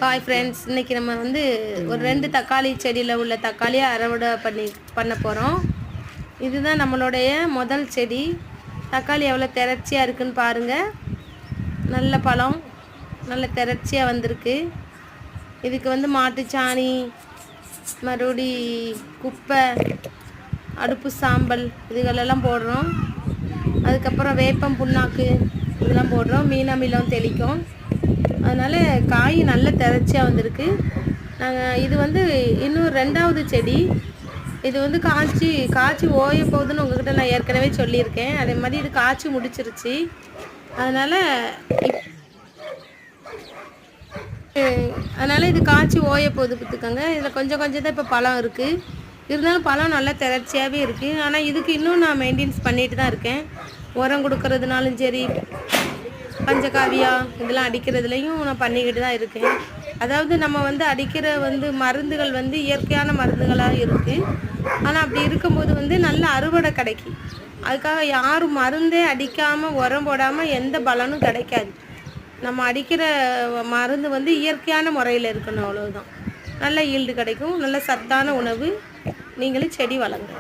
Hi friends, இன்றைக்கி நம்ம வந்து ஒரு 2 தக்காளி செடியில் உள்ள தக்காளியை அறுவடை பண்ண போகிறோம். இதுதான் நம்மளுடைய முதல் செடி. தக்காளி எவ்வளோ திரட்சியாக இருக்குதுன்னு பாருங்கள். நல்ல பழம், நல்ல திரட்சியாக வந்திருக்கு. இதுக்கு வந்து மாட்டுச்சாணி, மறுபடி குப்பை, அடுப்பு சாம்பல் இதுகளெல்லாம் போடுறோம். அதுக்கப்புறம் வேப்பம் புண்ணாக்கு இதெல்லாம் போடுறோம். மீன் அமிலம் தெளிக்கும். அதனால் காய் நல்ல திரட்சியாக வந்திருக்கு. இது வந்து இன்னும் 2வது செடி. இது வந்து காய்ச்சி ஓய போகுதுன்னு உங்கள்கிட்ட நான் ஏற்கனவே சொல்லியிருக்கேன். அதே மாதிரி இது காய்ச்சி முடிச்சிருச்சு. அதனால் இது காய்ச்சி ஓய போகுது பார்த்துக்கோங்க. இதில் கொஞ்சம் தான் இப்போ பழம் இருக்குது. இருந்தாலும் பழம் நல்லா திரட்சியாகவே இருக்குது. ஆனால் இதுக்கு இன்னும் நான் மெயின்டெனன்ஸ் பண்ணிட்டு தான் இருக்கேன். உரம் கொடுக்கறதுனாலும் சரி, பஞ்சகாவியா இதெல்லாம் அடிக்கிறதுலையும் நான் பண்ணிக்கிட்டு தான் இருக்கேன். அதாவது நம்ம வந்து அடிக்கிற மருந்துகள் இயற்கையான மருந்துகளாக இருக்குது. ஆனால் அப்படி இருக்கும்போது நல்ல அறுவடை கிடைக்கும். அதுக்காக யாரும் மருந்தே அடிக்காமல் உரம் போடாமல் எந்த பலனும் கிடைக்காது. நம்ம அடிக்கிற மருந்து இயற்கையான முறையில் இருக்கணும், அவ்வளோதான். நல்ல ஈல்டு கிடைக்கும். நல்ல சத்தான உணவு. நீங்களும் செடி வளங்க.